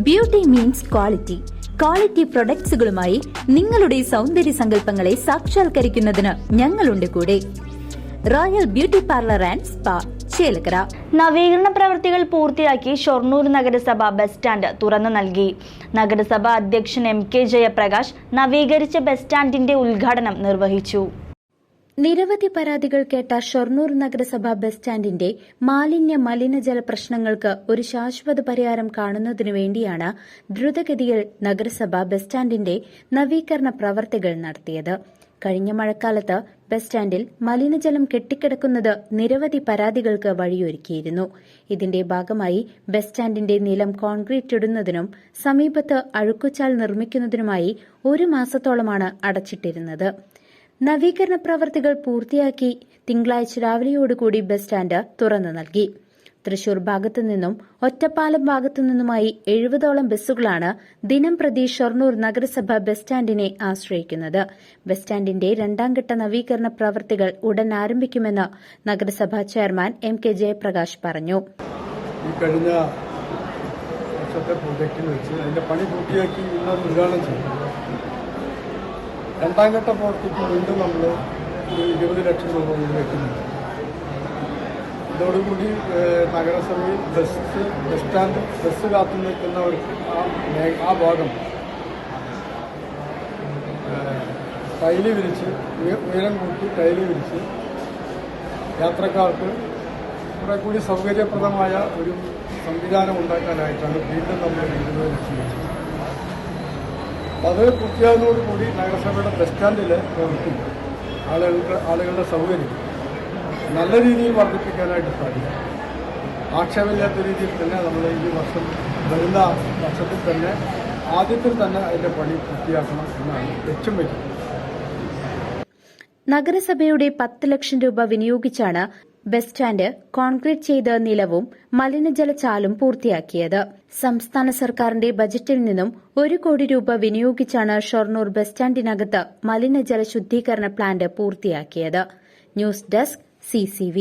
Beauty means quality. Quality പ്രൊഡക്ട്സുകളുമായി നിങ്ങളുടെ സൗന്ദര്യ സങ്കല്പങ്ങളെ സാക്ഷാത്കരിക്കുന്നതിന് ഞങ്ങളുണ്ട് കൂടെ. Royal beauty parlour and spa, Chelakkara. നവീകരണ പ്രവൃത്തികൾ പൂർത്തിയാക്കി ഷൊർണൂർ നഗരസഭ ബസ് സ്റ്റാൻഡ് തുറന്നു നൽകി. നഗരസഭ അധ്യക്ഷൻ MK ജയപ്രകാശ് നവീകരിച്ച ബസ് സ്റ്റാൻഡിന്റെ ഉദ്ഘാടനം നിർവഹിച്ചു. നിരവധി പരാതികൾ കേട്ട ഷൊർണൂർ നഗരസഭ ബസ് സ്റ്റാൻഡിന്റെ മലിനജല പ്രശ്നങ്ങൾക്ക് ഒരു ശാശ്വത പരിഹാരം കാണുന്നതിനു വേണ്ടിയാണ് ദ്രുതഗതിയിൽ നഗരസഭ ബസ് സ്റ്റാൻഡിന്റെ നവീകരണ പ്രവർത്തികൾ നടത്തിയത്. കഴിഞ്ഞ മഴക്കാലത്ത് ബസ് സ്റ്റാൻഡിൽ മലിനജലം കെട്ടിക്കിടക്കുന്നത് നിരവധി പരാതികൾക്ക് വഴിയൊരുക്കിയിരുന്നു. ഇതിന്റെ ഭാഗമായി ബസ് സ്റ്റാൻഡിന്റെ നിലം കോൺക്രീറ്റ് ഇടുന്നതിനും സമീപത്ത് അഴുക്കുചാൽ നിർമ്മിക്കുന്നതിനുമായി 1 മാസത്തോളമാണ് അടച്ചിട്ടിരുന്നത്. നവീകരണ പ്രവർത്തികൾ പൂർത്തിയാക്കി തിങ്കളാഴ്ച രാവിലെയോടുകൂടി ബസ് സ്റ്റാൻഡ് തുറന്നു നൽകി. തൃശൂർ ഭാഗത്തുനിന്നും ഒറ്റപ്പാലം ഭാഗത്തുനിന്നുമായി 70ഓളം ബസ്സുകളാണ് ദിനംപ്രതി ഷൊർണൂർ നഗരസഭ ബസ് സ്റ്റാൻഡിനെ ആശ്രയിക്കുന്നത്. ബസ് സ്റ്റാൻഡിന്റെ 2ാംഘട്ട നവീകരണ പ്രവർത്തികൾ ഉടൻ ആരംഭിക്കുമെന്ന് നഗരസഭാ ചെയർമാൻ MK ജയപ്രകാശ് പറഞ്ഞു. കഴിഞ്ഞ വർഷത്തെ പ്രോജക്റ്റിൽ വെച്ച് അതിന്റെ പണി പൂർത്തിയാക്കി ഉദ്ഘാടനം ചെയ്തു. 2ാം ഘട്ട പ്രവർത്തിക്ക് വീണ്ടും നമ്മൾ 20 ലക്ഷം രൂപ വെക്കുന്നുണ്ട്. ഇതോടുകൂടി നഗരസഭയിൽ ബസ് സ്റ്റാൻഡ് ബസ് കാത്തു നിൽക്കുന്നവർക്ക് ആ ഭാഗം ടൈല് വിരിച്ച് ഉയരം കൂട്ടി ടൈല് വിരിച്ച് യാത്രക്കാർക്ക് കുറെ കൂടി സൗകര്യപ്രദമായ ഒരു സംവിധാനം ഉണ്ടാക്കാനായിട്ടാണ് വീണ്ടും നമ്മൾ 20 ലക്ഷം വെച്ചത്. അത് പൂർത്തിയാകുന്നതോടുകൂടി നഗരസഭയുടെ ബസ് സ്റ്റാൻഡിലെ പ്രവൃത്തി ആളുകളുടെ സൗകര്യം നല്ല രീതിയിൽ വർദ്ധിപ്പിക്കാനായിട്ട് സാധിക്കും. ആക്ഷേപമില്ലാത്ത രീതിയിൽ തന്നെ നമ്മൾ ഈ വർഷം വരുന്ന വർഷത്തിൽ തന്നെ ആദ്യത്തിൽ തന്നെ അതിന്റെ പണി പൂർത്തിയാക്കണം എന്നാണ് ലക്ഷ്യം വയ്ക്കുന്നത്. നഗരസഭയുടെ 10 ലക്ഷം രൂപ വിനിയോഗിച്ചാണ് ബസ് സ്റ്റാൻഡ് കോൺക്രീറ്റ് ചെയ്ത നിലവും മലിനജല ചാലും പൂർത്തിയാക്കിയത്. സംസ്ഥാന സർക്കാരിന്റെ ബജറ്റിൽ നിന്നും 1 കോടി രൂപ വിനിയോഗിച്ചാണ് ഷൊർണൂർ ബസ് സ്റ്റാൻഡിനകത്ത് മലിനജല ശുദ്ധീകരണ പ്ലാന്റ് പൂർത്തിയാക്കിയത്. News desk CCV.